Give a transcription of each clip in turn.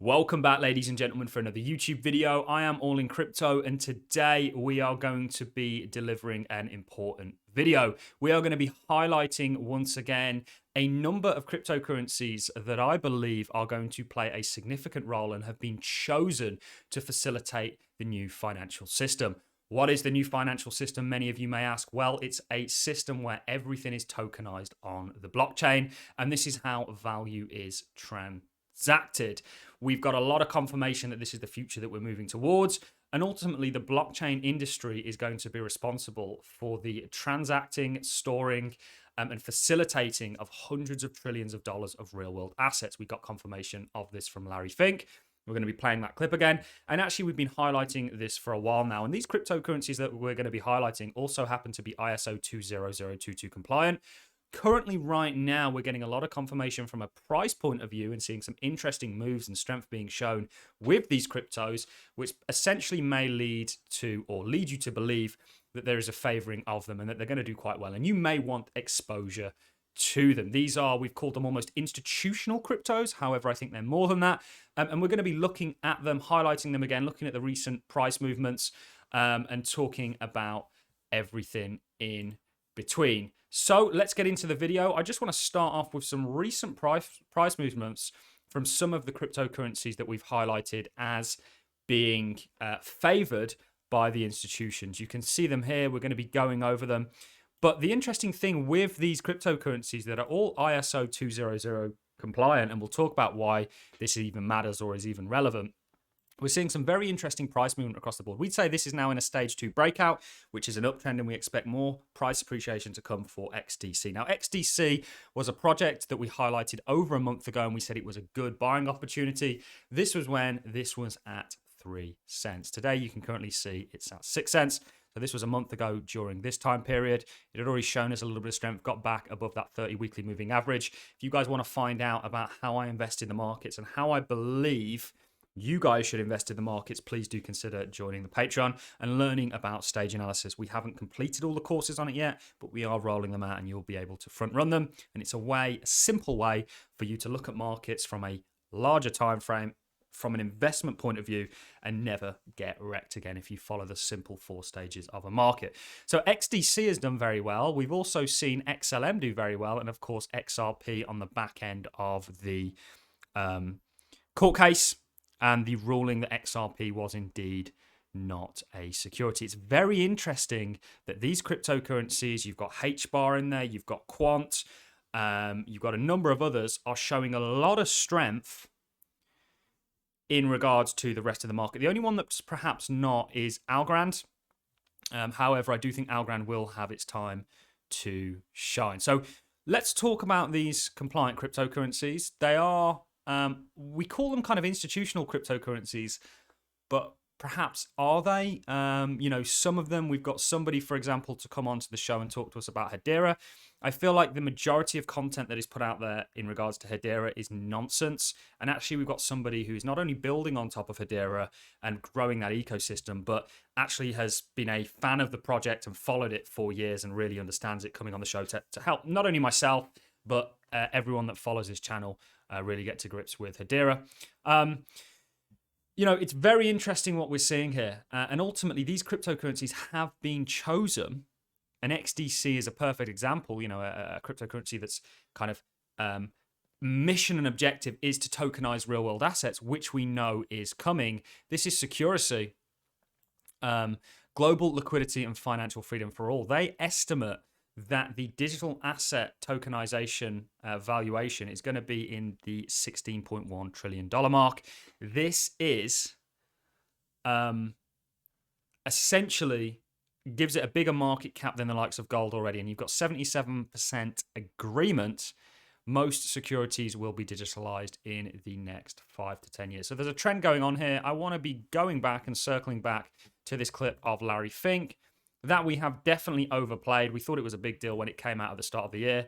Welcome back, ladies and gentlemen, for another YouTube video. I am All in Crypto, and today we are going to be delivering an important video. We are going to be highlighting once again a number of cryptocurrencies that I believe are going to play a significant role and have been chosen to facilitate the new financial system. What is the new financial system? Many of you may ask. Well, it's a system where everything is tokenized on the blockchain, and this is how value is transacted. We've got a lot of confirmation that this is the future that we're moving towards. And ultimately, the blockchain industry is going to be responsible for the transacting, storing, and facilitating of hundreds of trillions of dollars of real world assets. We got confirmation of this from Larry Fink. We're going to be playing that clip again. And actually, we've been highlighting this for a while now. And these cryptocurrencies that we're going to be highlighting also happen to be ISO 20022 compliant. Currently, right now, we're getting a lot of confirmation from a price point of view and seeing some interesting moves and strength being shown with these cryptos, which essentially may lead to or lead you to believe that there is a favoring of them and that they're going to do quite well. And you may want exposure to them. These are, we've called them almost institutional cryptos. However, I think they're more than that. And we're going to be looking at them, highlighting them again, looking at the recent price movements and talking about everything in between. So let's get into the video. I just want to start off with some recent price movements from some of the cryptocurrencies that we've highlighted as being favored by the institutions. You can see them here. We're going to be going over them. But the interesting thing with these cryptocurrencies that are all ISO 200 compliant, and we'll talk about why this even matters or is even relevant, we're seeing some very interesting price movement across the board. We'd say this is now in a stage 2 breakout, which is an uptrend, and we expect more price appreciation to come for XDC. Now, XDC was a project that we highlighted over a month ago, and we said it was a good buying opportunity. This was when this was at 3 cents. Today, you can currently see it's at 6 cents. So this was a month ago during this time period. It had already shown us a little bit of strength, got back above that 30 weekly moving average. If you guys want to find out about how I invest in the markets and how I believe you guys should invest in the markets, please do consider joining the Patreon and learning about stage analysis. We haven't completed all the courses on it yet, but we are rolling them out and you'll be able to front run them. And it's a simple way for you to look at markets from a larger time frame, from an investment point of view, and never get wrecked again if you follow the simple 4 stages of a market. So XDC has done very well. We've also seen XLM do very well. And of course, XRP on the back end of the court case and the ruling that XRP was indeed not a security. It's very interesting that these cryptocurrencies, you've got HBAR in there, you've got Quant, you've got a number of others, are showing a lot of strength in regards to the rest of the market. The only one that's perhaps not is Algorand. However, I do think Algorand will have its time to shine. So let's talk about these compliant cryptocurrencies. They are we call them kind of institutional cryptocurrencies, but perhaps are they? Some of them, we've got somebody, for example, to come onto the show and talk to us about Hedera. I feel like the majority of content that is put out there in regards to Hedera is nonsense. And actually, we've got somebody who's not only building on top of Hedera and growing that ecosystem, but actually has been a fan of the project and followed it for years and really understands it, coming on the show to help not only myself, but everyone that follows this channel really get to grips with Hedera. It's very interesting what we're seeing here. And ultimately, these cryptocurrencies have been chosen. And XDC is a perfect example, a cryptocurrency that's kind of mission and objective is to tokenize real world assets, which we know is coming. This is Security, Global Liquidity and Financial Freedom for All. They estimate that the digital asset tokenization valuation is going to be in the $16.1 trillion mark. This is essentially gives it a bigger market cap than the likes of gold already. And you've got 77% agreement. Most securities will be digitalized in the next 5 to 10 years. So there's a trend going on here. I want to be going back and circling back to this clip of Larry Fink that we have definitely overplayed. We thought it was a big deal when it came out at the start of the year,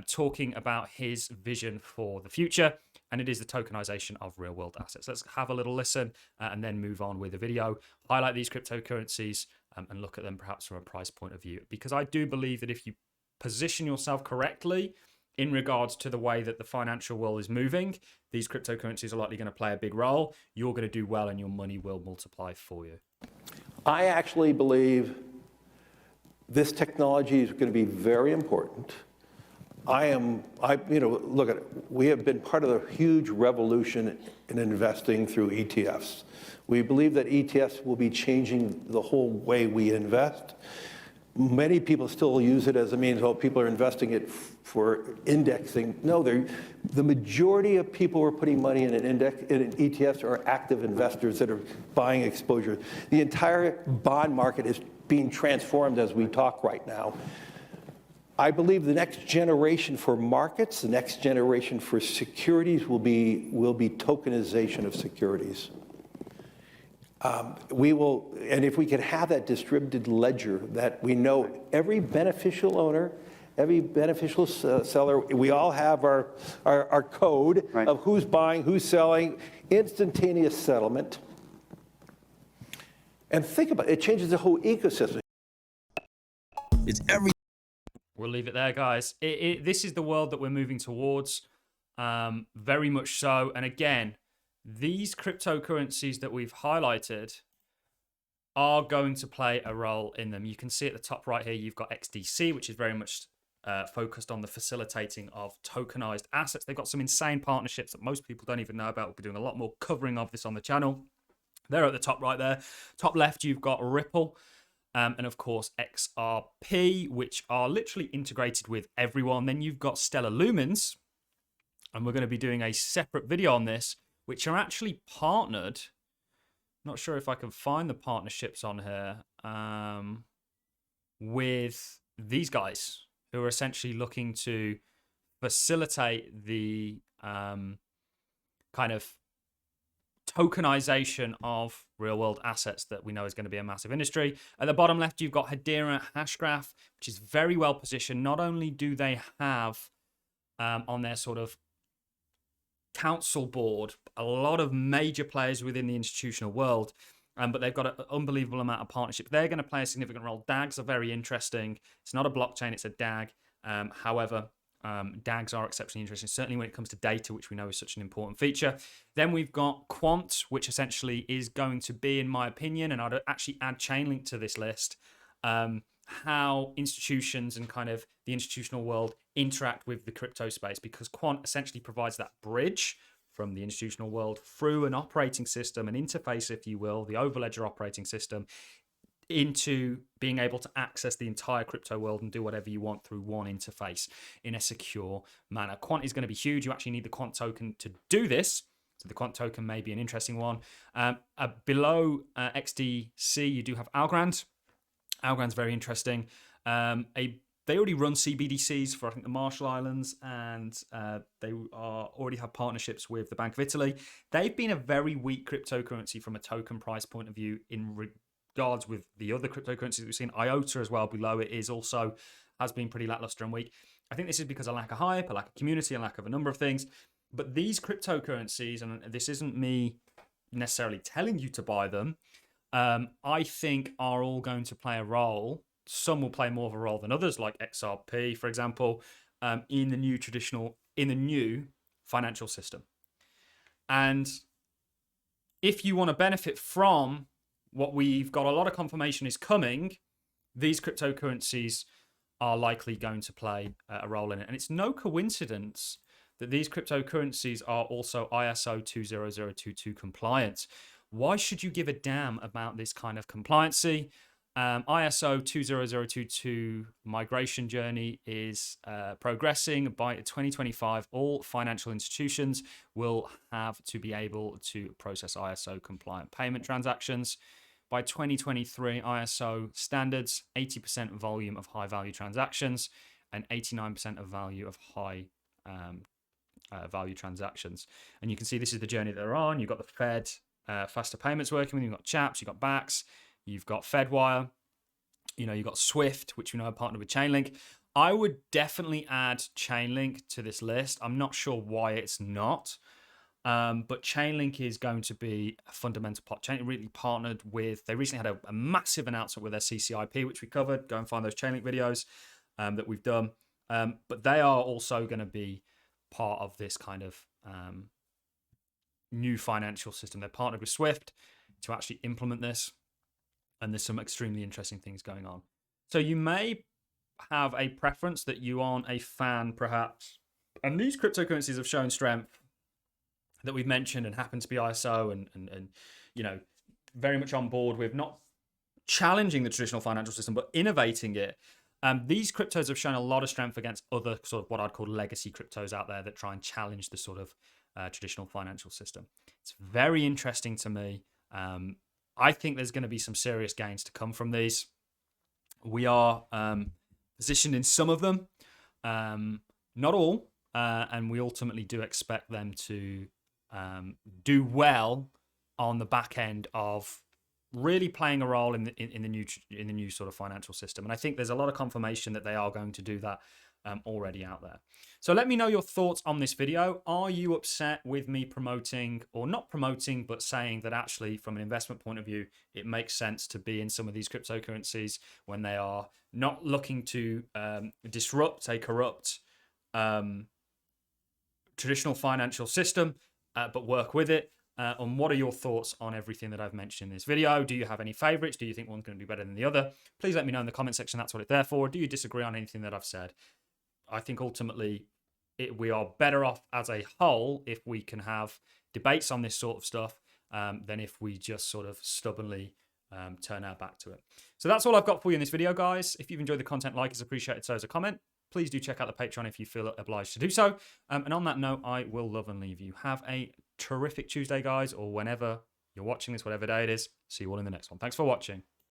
talking about his vision for the future, and it is the tokenization of real world assets. Let's have a little listen and then move on with the video, highlight these cryptocurrencies and look at them perhaps from a price point of view, because I do believe that if you position yourself correctly in regards to the way that the financial world is moving, these cryptocurrencies are likely going to play a big role. You're going to do well and your money will multiply for you. I actually believe this technology is going to be very important. Look at it. We have been part of the huge revolution in investing through ETFs. We believe that ETFs will be changing the whole way we invest. Many people still use it as a means, well, people are investing it for indexing. No, the majority of people who are putting money in an ETFs are active investors that are buying exposure. The entire bond market is being transformed as we talk right now. I believe the next generation for markets, the next generation for securities will be tokenization of securities. And if we could have that distributed ledger that we know every beneficial owner, every beneficial seller, we all have our code of who's buying, who's selling, instantaneous settlement. And think about it, it changes the whole ecosystem. We'll leave it there, guys. This is the world that we're moving towards, very much so. And again, these cryptocurrencies that we've highlighted are going to play a role in them. You can see at the top right here, you've got XDC, which is very much focused on the facilitating of tokenized assets. They've got some insane partnerships that most people don't even know about. We'll be doing a lot more covering of this on the channel. They're at the top right there. Top left, you've got Ripple. And of course, XRP, which are literally integrated with everyone. Then you've got Stellar Lumens, and we're going to be doing a separate video on this, which are actually partnered. Not sure if I can find the partnerships on here with these guys who are essentially looking to facilitate the kind of tokenization of real world assets that we know is going to be a massive industry. At the bottom left, you've got Hedera Hashgraph, which is very well positioned. Not only do they have on their sort of council board a lot of major players within the institutional world, but they've got an unbelievable amount of partnership. They're going to play a significant role. DAGs are very interesting. It's not a blockchain, it's a DAG. However, DAGs are exceptionally interesting, certainly when it comes to data, which we know is such an important feature. Then we've got Quant, which essentially is going to be, in my opinion, and I'd actually add Chainlink to this list, how institutions and kind of the institutional world interact with the crypto space, because Quant essentially provides that bridge from the institutional world through an operating system, an interface, if you will, the Overledger operating system, into being able to access the entire crypto world and do whatever you want through one interface in a secure manner. Quant is going to be huge. You actually need the Quant token to do this. So the Quant token may be an interesting one. Below XDC, you do have Algorand. Algorand's very interesting. They already run CBDCs for, I think, the Marshall Islands, and they already have partnerships with the Bank of Italy. They've been a very weak cryptocurrency from a token price point of view in regards with the other cryptocurrencies that we've seen. IOTA as well below it has been pretty lackluster and weak. I think this is because of lack of hype, a lack of community, a lack of a number of things. But these cryptocurrencies, and this isn't me necessarily telling you to buy them, I think are all going to play a role. Some will play more of a role than others, like XRP, for example, in the new financial system. And if you want to benefit from what we've got a lot of confirmation is coming, these cryptocurrencies are likely going to play a role in it. And it's no coincidence that these cryptocurrencies are also ISO 20022 compliant. Why should you give a damn about this kind of compliancy? ISO 20022 migration journey is progressing. By 2025, all financial institutions will have to be able to process ISO compliant payment transactions. By 2023, ISO standards, 80% volume of high value transactions and 89% of value of high value transactions. And you can see this is the journey that they're on. You've got the Fed faster payments working with, you've got CHAPS, you've got BACS, you've got FedWire, you've got Swift, which we know are partnered with Chainlink. I would definitely add Chainlink to this list. I'm not sure why it's not, but Chainlink is going to be a fundamental part. Chainlink really partnered with, they recently had a massive announcement with their CCIP, which we covered. Go and find those Chainlink videos that we've done. But they are also going to be part of this kind of new financial system. They're partnered with Swift to actually implement this. And there's some extremely interesting things going on. So you may have a preference that you aren't a fan, perhaps. And these cryptocurrencies have shown strength that we've mentioned and happen to be ISO and you know, very much on board with not challenging the traditional financial system, but innovating it. These cryptos have shown a lot of strength against other sort of what I'd call legacy cryptos out there that try and challenge the sort of traditional financial system. It's very interesting to me. I think there's going to be some serious gains to come from these. We are positioned in some of them, not all, and we ultimately do expect them to do well on the back end of really playing a role in the new sort of financial system. And I think there's a lot of confirmation that they are going to do that already out there. So let me know your thoughts on this video. Are you upset with me promoting, or not promoting, but saying that actually from an investment point of view, it makes sense to be in some of these cryptocurrencies when they are not looking to disrupt a corrupt traditional financial system, but work with it? And what are your thoughts on everything that I've mentioned in this video? Do you have any favorites? Do you think one's going to do better than the other? Please let me know in the comment section. That's what it's there for. Do you disagree on anything that I've said? I think ultimately we are better off as a whole if we can have debates on this sort of stuff than if we just sort of stubbornly turn our back to it. So that's all I've got for you in this video, guys. If you've enjoyed the content, like is appreciated, so is a comment. Please do check out the Patreon if you feel obliged to do so. And on that note, I will love and leave you. Have a terrific Tuesday, guys, or whenever you're watching this, whatever day it is. See you all in the next one. Thanks for watching.